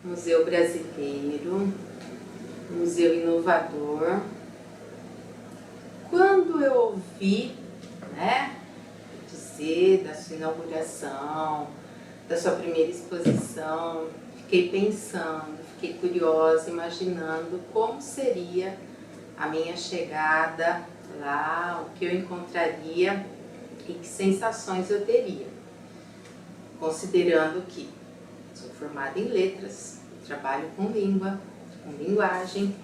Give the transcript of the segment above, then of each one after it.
museu brasileiro, museu inovador. Quando eu ouvi, né, dizer da sua inauguração, da sua primeira exposição, fiquei pensando, fiquei curiosa, imaginando como seria a minha chegada lá, o que eu encontraria e que sensações eu teria. Considerando que sou formada em letras, trabalho com língua, com linguagem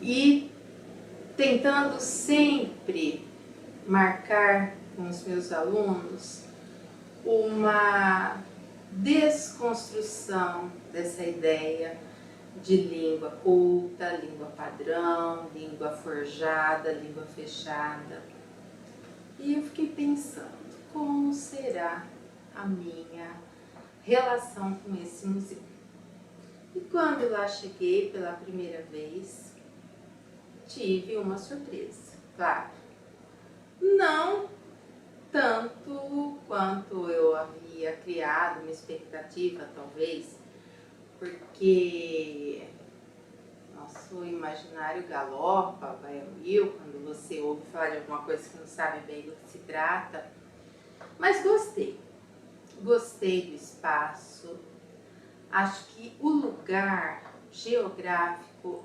e tentando sempre marcar com os meus alunos uma desconstrução dessa ideia de língua culta, língua padrão, língua forjada, língua fechada. E eu fiquei pensando, como será a minha relação com esse museu? E quando lá cheguei pela primeira vez, tive uma surpresa, claro. Não tanto quanto eu havia criado uma expectativa, talvez, porque nosso imaginário galopa, vai ao mil, quando você ouve falar de alguma coisa que não sabe bem do que se trata. Mas gostei. Gostei do espaço. Acho que o lugar geográfico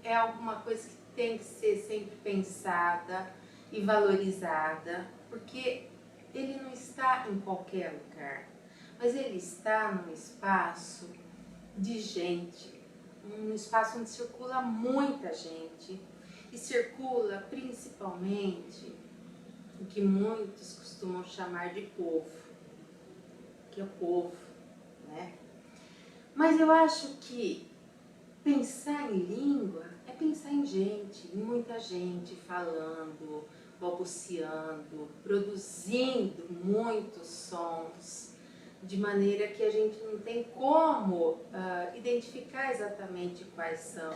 é alguma coisa que tem que ser sempre pensada e valorizada, porque ele não está em qualquer lugar, mas ele está num espaço de gente, um espaço onde circula muita gente e circula principalmente o que muitos costumam chamar de povo, que é o povo, né? Mas eu acho que pensar em língua é pensar em gente, em muita gente falando, balbuciando, produzindo muitos sons, de maneira que a gente não tem como identificar exatamente quais são,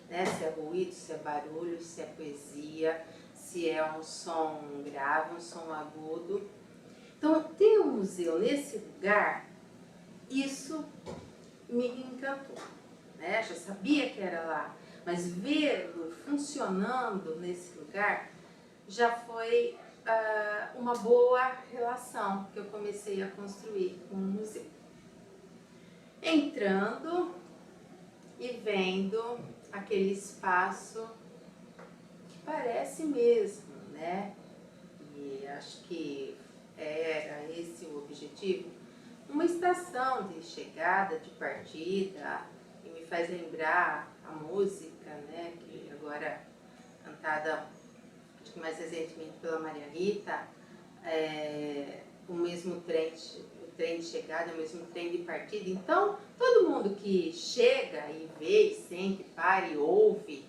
né? Se é ruído, se é barulho, se é poesia, se é um som grave, um som agudo. Então, ter um museu nesse lugar, isso me encantou, né? Já sabia que era lá, mas vê-lo funcionando nesse lugar já foi uma boa relação que eu comecei a construir com o museu. Entrando e vendo aquele espaço que parece mesmo, né? E acho que era esse o objetivo, uma estação de chegada, de partida, e me faz lembrar a música, né, que agora cantada, acho que mais recentemente pela Maria Rita, o mesmo trem, o trem de chegada, o mesmo trem de partida. Então, todo mundo que chega e vê, e sente, para e ouve,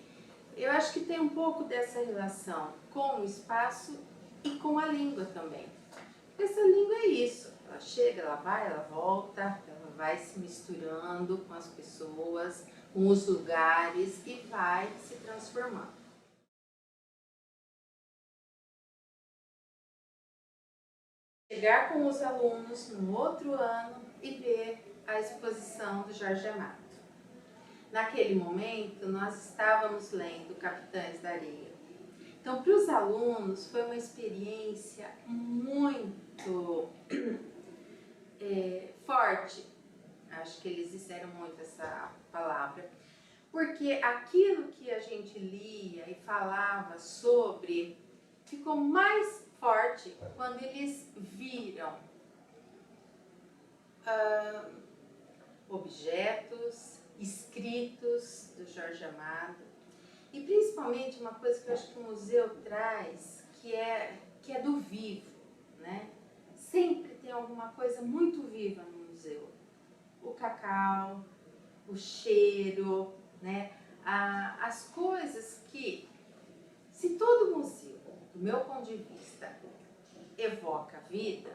eu acho que tem um pouco dessa relação com o espaço e com a língua também. Essa língua é isso, ela chega, ela vai, ela volta, ela vai se misturando com as pessoas, com os lugares e vai se transformando. Chegar com os alunos no outro ano e ver a exposição do Jorge Amado. Naquele momento, nós estávamos lendo Capitães da Areia. Então, para os alunos, foi uma experiência muito forte. Acho que eles disseram muito essa palavra. Porque aquilo que a gente lia e falava sobre ficou mais forte quando eles viram objetos, escritos do Jorge Amado. E principalmente uma coisa que eu acho que o museu traz, que é do vivo, né? Sempre tem alguma coisa muito viva no museu. O cacau, o cheiro, né? As coisas que, se todo museu, do meu ponto de vista, evoca a vida,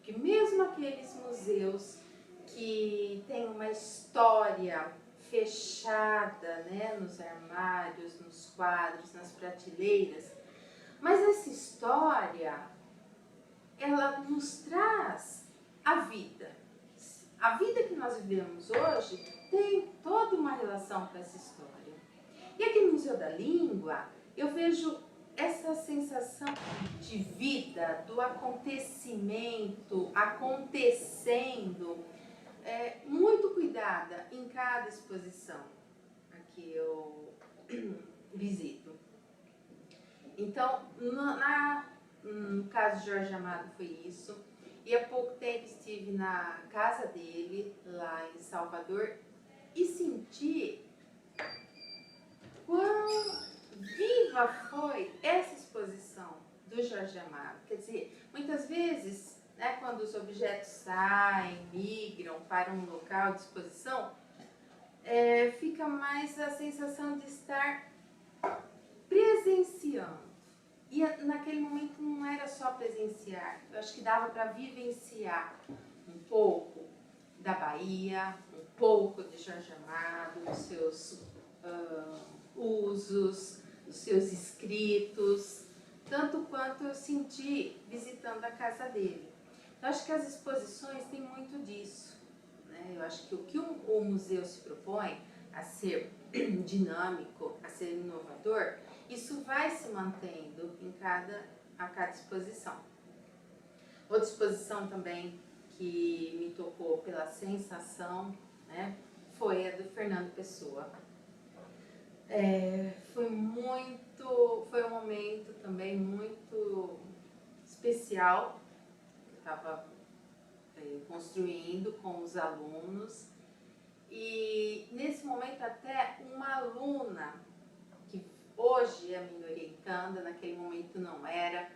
que mesmo aqueles museus que têm uma história fechada, né, nos armários, nos quadros, nas prateleiras, mas essa história, ela nos traz a vida, a vida que nós vivemos hoje tem toda uma relação com essa história. E aqui no Museu da Língua, eu vejo essa sensação de vida, do acontecimento, acontecendo, muito cuidada em cada exposição que eu visito. Então, no caso de Jorge Amado foi isso. E há pouco tempo estive na casa dele, lá em Salvador, e senti quão viva foi essa exposição do Jorge Amado. Quer dizer, muitas vezes, né, quando os objetos saem, migram para um local de exposição, fica mais a sensação de estar presenciando. E naquele momento não era só presenciar, eu acho que dava para vivenciar um pouco da Bahia, um pouco de Jorge Amado, dos seus usos, dos seus escritos, tanto quanto eu senti visitando a casa dele. Eu acho que as exposições têm muito disso, né? Eu acho que o que o museu se propõe a ser dinâmico, a ser inovador, isso vai se mantendo a cada exposição. Outra exposição também que me tocou pela sensação, né, foi a do Fernando Pessoa. Foi um momento também muito especial que eu estava construindo com os alunos, e nesse momento até uma aluna que hoje é minha orientanda, naquele momento não era,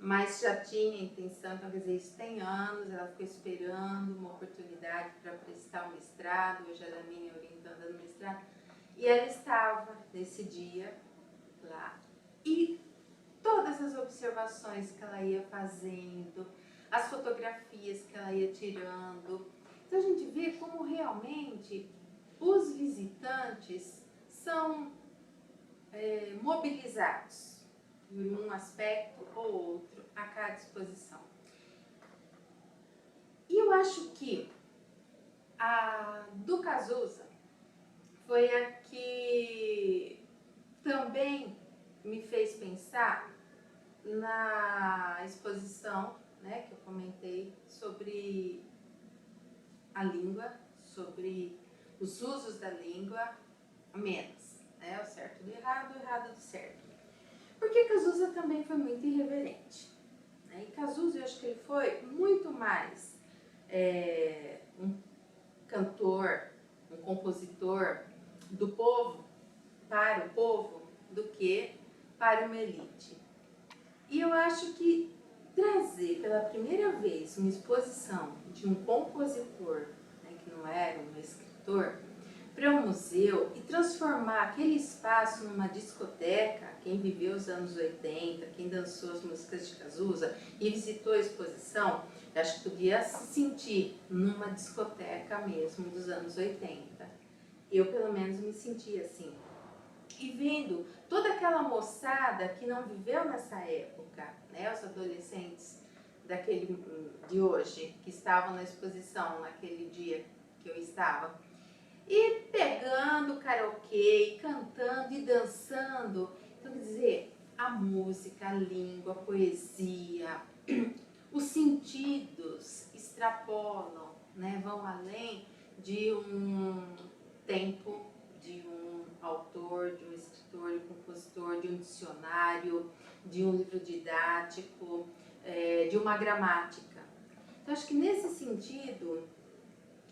mas já tinha intenção, então quer dizer, isso tem anos, ela ficou esperando uma oportunidade para prestar o mestrado, hoje ela é minha orientanda no mestrado, e ela estava nesse dia lá, e todas as observações que ela ia fazendo, as fotografias que ela ia tirando, então a gente vê como realmente os visitantes são mobilizados em um aspecto ou outro a cada exposição. E eu acho que a do Cazuza foi a que também me fez pensar na exposição, né, que eu comentei sobre a língua, sobre os usos da língua, menos, né, o certo do errado, o errado do certo. Porque Cazuza também foi muito irreverente, né? E Cazuza, eu acho que ele foi muito mais um cantor, um compositor do povo, para o povo, do que para uma elite. E eu acho que trazer pela primeira vez uma exposição de um compositor, né, que não era um escritor, para um museu e transformar aquele espaço numa discoteca, quem viveu os anos 80, quem dançou as músicas de Cazuza e visitou a exposição, eu acho que podia se sentir numa discoteca mesmo dos anos 80. Eu, pelo menos, me sentia assim. E vendo toda aquela moçada que não viveu nessa época, né, os adolescentes de hoje, que estavam na exposição naquele dia que eu estava, e pegando karaokê, e cantando e dançando. Então, quer dizer, a música, a língua, a poesia, os sentidos extrapolam, né, vão além de um tempo, de um autor, de um escritor, de um compositor, de um dicionário, de um livro didático, de uma gramática. Então, acho que nesse sentido,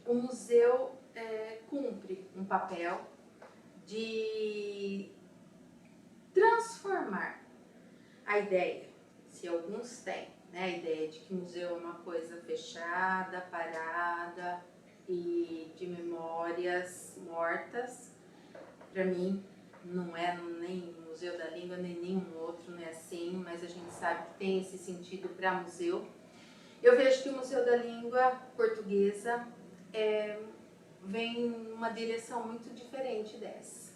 o museu cumpre um papel de transformar a ideia, se alguns têm, né, a ideia de que museu é uma coisa fechada, parada e de memórias mortas. Para mim, não é nem o Museu da Língua, nem nenhum outro, não é assim, mas a gente sabe que tem esse sentido para museu. Eu vejo que o Museu da Língua Portuguesa vem numa direção muito diferente dessa.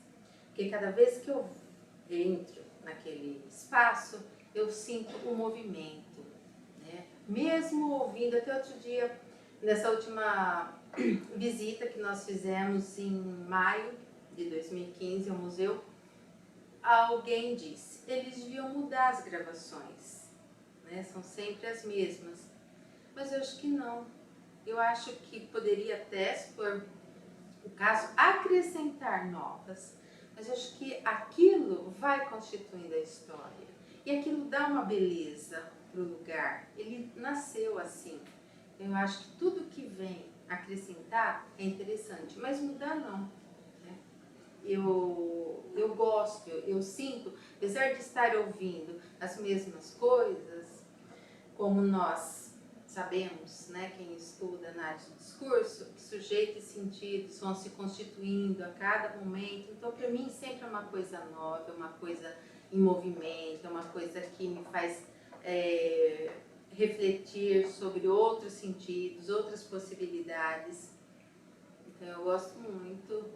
Porque cada vez que eu entro naquele espaço, eu sinto o movimento, né? Mesmo ouvindo, até outro dia Nessa última visita que nós fizemos em maio de 2015 ao museu, alguém disse, eles deviam mudar as gravações, né? São sempre as mesmas. Mas eu acho que não. Eu acho que poderia até, se for o caso, acrescentar novas. Mas eu acho que aquilo vai constituindo a história. E aquilo dá uma beleza para o lugar. Ele nasceu assim. Eu acho que tudo que vem acrescentar é interessante, mas mudar não. Né? Eu gosto, eu sinto, apesar de estar ouvindo as mesmas coisas, como nós sabemos, né, quem estuda análise do discurso, que sujeito e sentidos vão se constituindo a cada momento. Então, para mim, sempre é uma coisa nova, uma coisa em movimento, é uma coisa que me faz refletir sobre outros sentidos, outras possibilidades. Então, eu gosto muito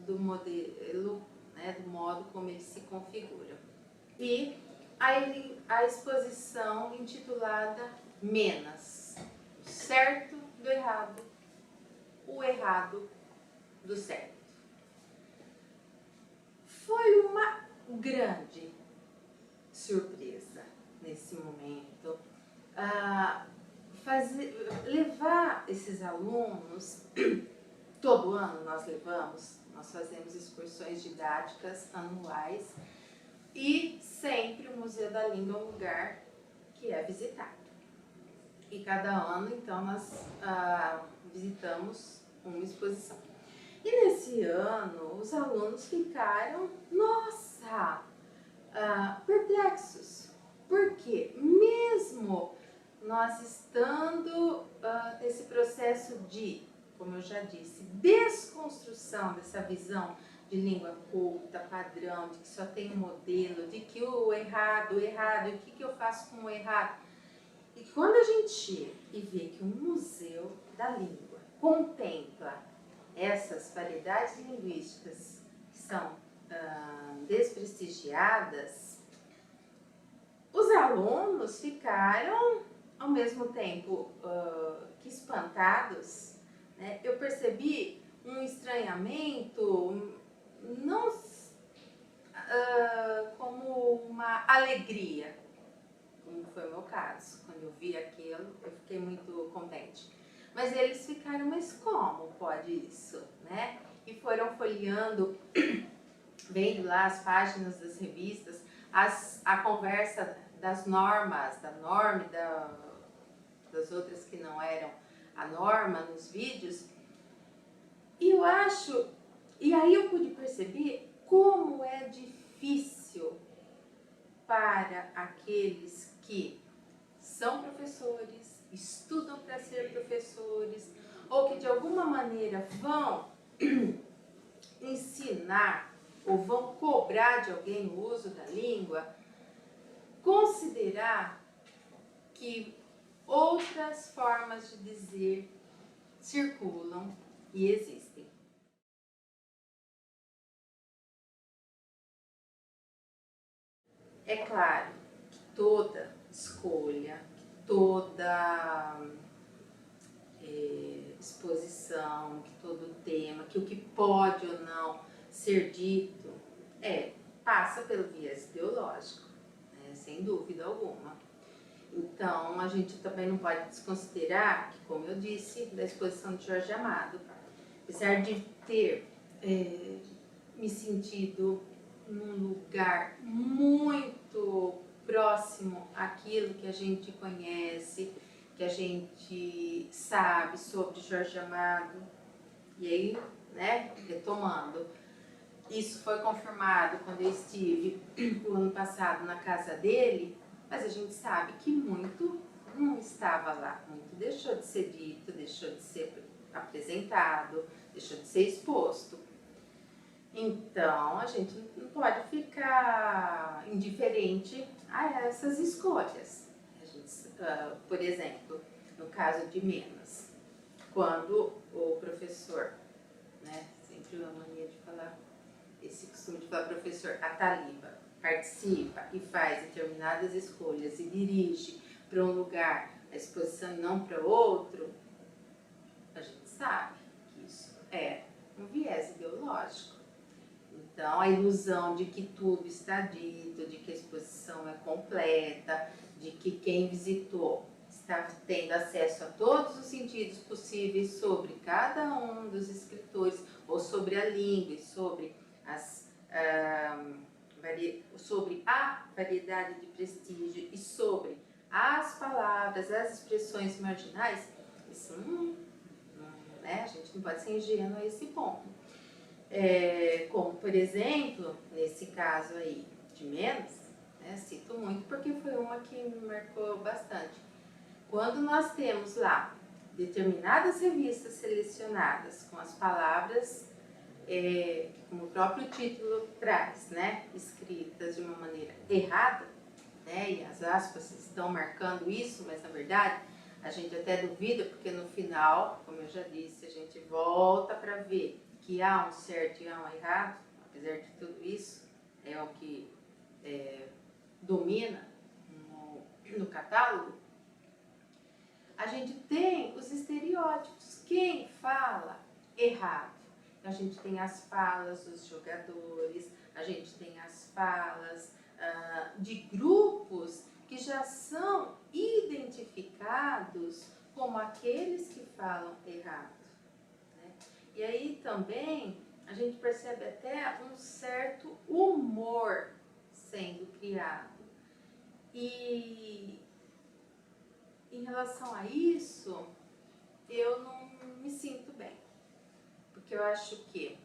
do modelo, né, do modo como ele se configura. E a exposição intitulada Menas, o certo do errado, o errado do certo. Foi uma grande surpresa nesse momento levar esses alunos. Todo ano nós fazemos excursões didáticas anuais e sempre o Museu da Língua é um lugar que é visitado. E cada ano, então, nós visitamos uma exposição. E nesse ano, os alunos ficaram, nossa, perplexos. Porque mesmo nós estando nesse processo de, como eu já disse, desconstrução dessa visão de língua culta, padrão, de que só tem um modelo, de que o errado, e o que eu faço com o errado. E quando a gente chega e vê que o Museu da Língua contempla essas variedades linguísticas que são desprestigiadas, os alunos ficaram, ao mesmo tempo que espantados, né? Eu percebi um estranhamento, não como uma alegria, como foi o meu caso. Quando eu vi aquilo, eu fiquei muito contente. Mas eles ficaram, mas como pode isso, né? E foram folheando, vendo lá as páginas das revistas, a conversa das normas, da norma e das outras que não eram a norma nos vídeos. E eu acho, e aí eu pude perceber como é difícil para aqueles que são professores, estudam para ser professores, ou que de alguma maneira vão ensinar ou vão cobrar de alguém o uso da língua, considerar que outras formas de dizer circulam e existem. É claro que toda escolha, toda exposição, que todo tema, que o que pode ou não ser dito passa pelo viés ideológico, né, sem dúvida alguma. Então, a gente também não pode desconsiderar que, como eu disse, da exposição de Jorge Amado, apesar de ter me sentido num lugar muito próximo àquilo que a gente conhece, que a gente sabe sobre Jorge Amado, e aí, né, retomando, isso foi confirmado quando eu estive o ano passado na casa dele, mas a gente sabe que muito não estava lá, muito deixou de ser dito, deixou de ser apresentado, deixou de ser exposto. Então, a gente não pode ficar indiferente a essas escolhas. A gente, por exemplo, no caso de Menas, quando o professor, né, sempre uma mania de falar, esse costume de falar professor Ataliba, participa e faz determinadas escolhas e dirige para um lugar a exposição e não para outro, sabe que isso é um viés ideológico. Então, a ilusão de que tudo está dito, de que a exposição é completa, de que quem visitou está tendo acesso a todos os sentidos possíveis sobre cada um dos escritores, ou sobre a língua, e sobre sobre a variedade de prestígio e sobre as palavras, as expressões marginais, isso né? A gente não pode ser ingênuo a esse ponto. Como, por exemplo, nesse caso aí de Menos, né, cito muito porque foi uma que me marcou bastante. Quando nós temos lá determinadas revistas selecionadas com as palavras, como o próprio título traz, né, escritas de uma maneira errada, né, e as aspas estão marcando isso, mas na verdade a gente até duvida, porque no final, como eu já disse, a gente volta para ver que há um certo e há um errado, apesar de tudo isso, é o que domina no catálogo. A gente tem os estereótipos, quem fala errado. A gente tem as falas dos jogadores, a gente tem as falas de grupos que já são identificados como aqueles que falam errado, né? E aí também a gente percebe até um certo humor sendo criado. E em relação a isso, eu não me sinto bem, porque eu acho que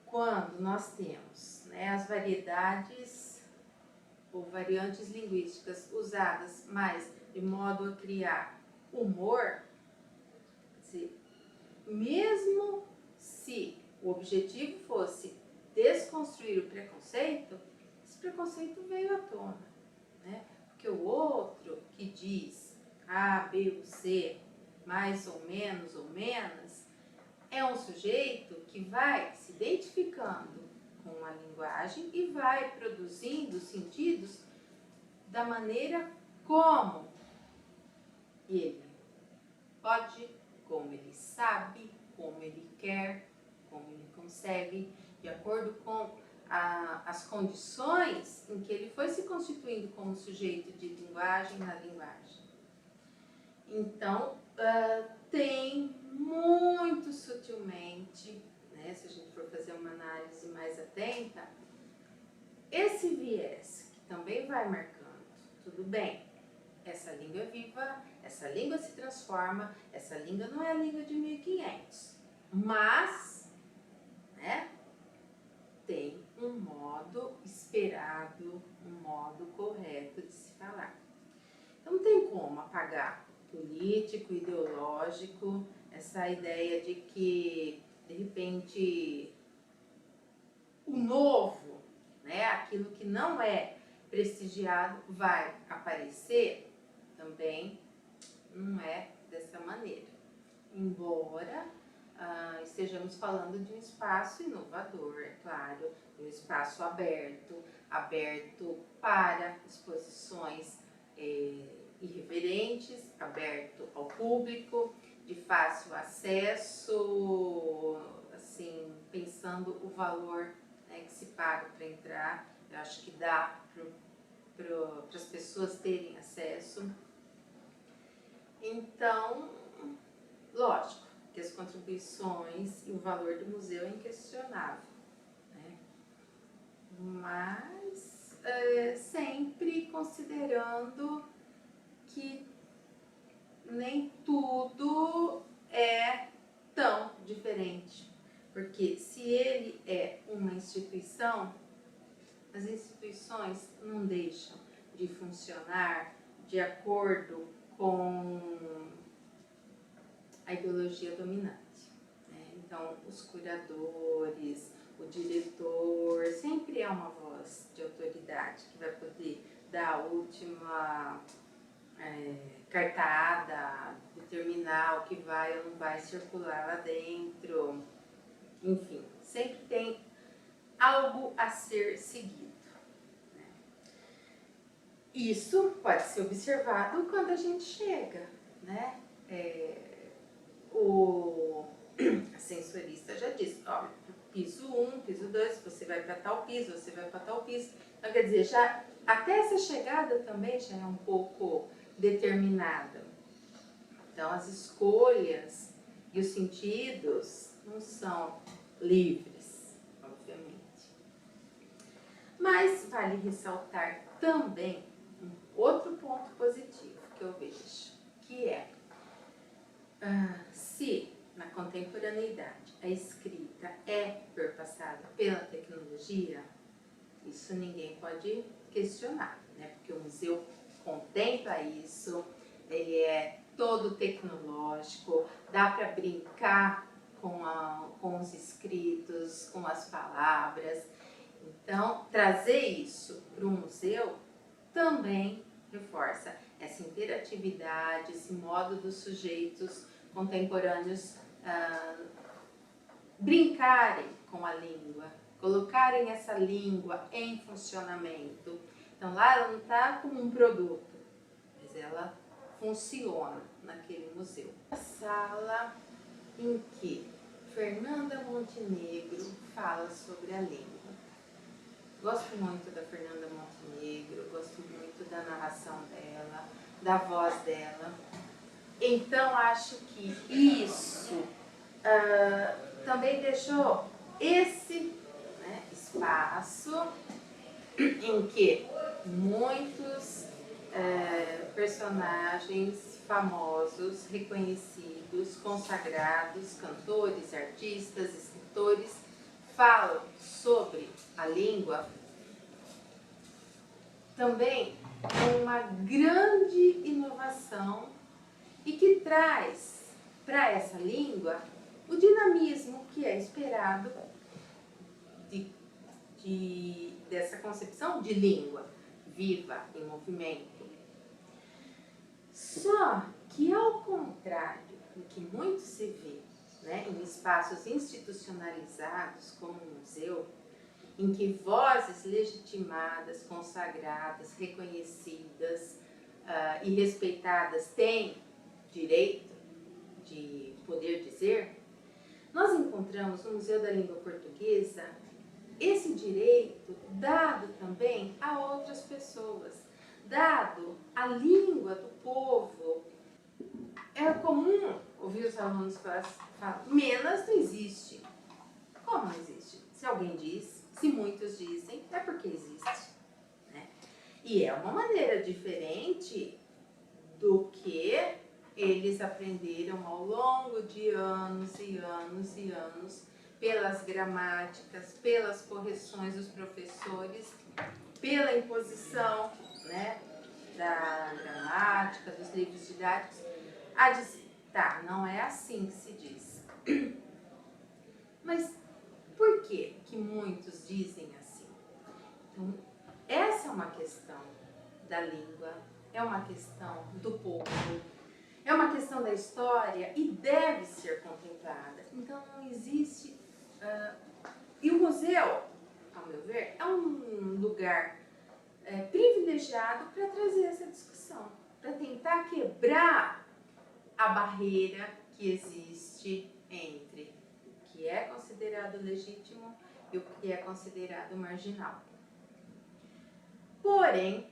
quando nós temos, né, as variedades ou variantes linguísticas usadas mais de modo a criar humor, quer dizer, mesmo se o objetivo fosse desconstruir o preconceito, esse preconceito veio à tona, né? Porque o outro que diz A, B ou C, mais ou menos, é um sujeito que vai se identificando com a linguagem e vai produzindo sentidos da maneira como ele pode, como ele sabe, como ele quer, como ele consegue, de acordo com as condições em que ele foi se constituindo como sujeito de linguagem na linguagem. Então, tem muito sutilmente, né, se a gente for fazer uma análise mais atenta, esse viés que também vai marcando, tudo bem, essa língua é viva, essa língua se transforma, essa língua não é a língua de 1500, mas, né, tem um modo esperado, um modo correto de se falar. Então não tem como apagar político, ideológico, essa ideia de que, de repente, o novo, né, aquilo que não é prestigiado vai aparecer, também não é dessa maneira. Embora estejamos falando de um espaço inovador, é claro, de um espaço aberto para exposições irreverentes, aberto ao público, de fácil acesso, assim, pensando o valor, né, que se paga para entrar, eu acho que dá para as pessoas terem acesso. Então, lógico que as contribuições e o valor do museu é inquestionável, né? Mas sempre considerando que nem tudo é tão diferente, porque se ele é uma instituição, as instituições não deixam de funcionar de acordo com a ideologia dominante, né? Então, os curadores, o diretor, sempre é uma voz de autoridade que vai poder dar a última cartada, determinar o que vai ou não vai circular lá dentro. Enfim, sempre tem algo a ser seguido, né? Isso pode ser observado quando a gente chega, né? O piso 2, você vai para tal piso, você vai para tal piso. Então, quer dizer, já, até essa chegada também já é um pouco determinada. Então, as escolhas e os sentidos não são livres, obviamente. Mas vale ressaltar também um outro ponto positivo que eu vejo, que é se na contemporaneidade a escrita é perpassada pela tecnologia, isso ninguém pode questionar, né? Porque o museu contempla isso, ele é todo tecnológico, dá para brincar com os escritos, com as palavras. Então, trazer isso para o museu também reforça essa interatividade, esse modo dos sujeitos contemporâneos brincarem com a língua, colocarem essa língua em funcionamento. Então lá ela não está como um produto, mas ela funciona naquele museu. A sala em que Fernanda Montenegro fala sobre a língua. Gosto muito da Fernanda Montenegro, gosto muito da narração dela, da voz dela. Então, acho que isso também deixou esse, né, espaço em que muitos personagens famosos, reconhecidos, consagrados, cantores, artistas, escritores, falam sobre a língua, também é uma grande inovação e que traz para essa língua o dinamismo que é esperado dessa concepção de língua viva, em movimento. Só que, ao contrário do que muito se vê, né, em espaços institucionalizados como o museu, em que vozes legitimadas, consagradas, reconhecidas e respeitadas têm direito de poder dizer, nós encontramos no Museu da Língua Portuguesa esse direito dado também a outras pessoas, dado à língua do povo. É comum ouvir os alunos falar, Menas não existe. Como não existe? Se alguém diz, se muitos dizem, é porque existe, né? E é uma maneira diferente do que eles aprenderam ao longo de anos e anos e anos, pelas gramáticas, pelas correções dos professores, pela imposição, né, da gramática, dos livros didáticos, a dizer, tá, não é assim que se diz. Mas por que muitos dizem assim? Então, essa é uma questão da língua, é uma questão do povo, é uma questão da história e deve ser contemplada. Então não existe... e o museu, ao meu ver, é um lugar privilegiado para trazer essa discussão, para tentar quebrar a barreira que existe entre o que é considerado legítimo e o que é considerado marginal. Porém,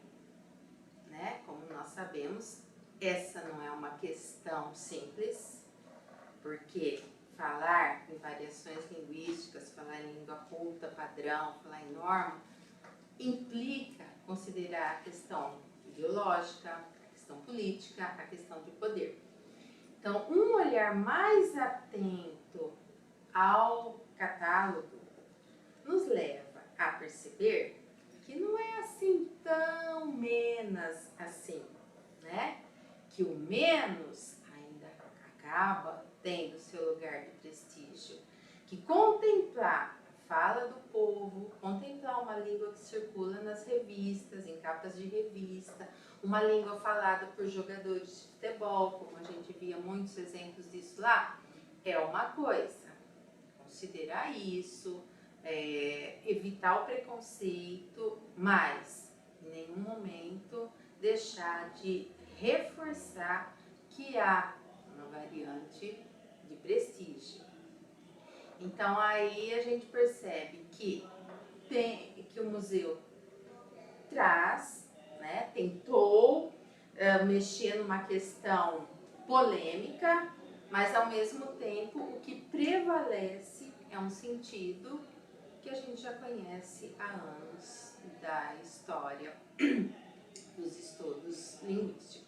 né, como nós sabemos, essa não é uma questão simples, porque falar em variações linguísticas, falar em língua culta, padrão, falar em norma, implica considerar a questão ideológica, a questão política, a questão de poder. Então, um olhar mais atento ao catálogo nos leva a perceber que não é assim tão menos assim, né? Que o menos ainda acaba tendo seu lugar de prestígio. Que contemplar a fala do povo, contemplar uma língua que circula nas revistas, em capas de revista, uma língua falada por jogadores de futebol, como a gente via muitos exemplos disso lá, é uma coisa. Considerar isso, evitar o preconceito, mas em nenhum momento deixar de reforçar que há uma variante de prestígio. Então aí a gente percebe que o museu traz, né, tentou mexer numa questão polêmica, mas ao mesmo tempo o que prevalece é um sentido que a gente já conhece há anos da história dos estudos linguísticos.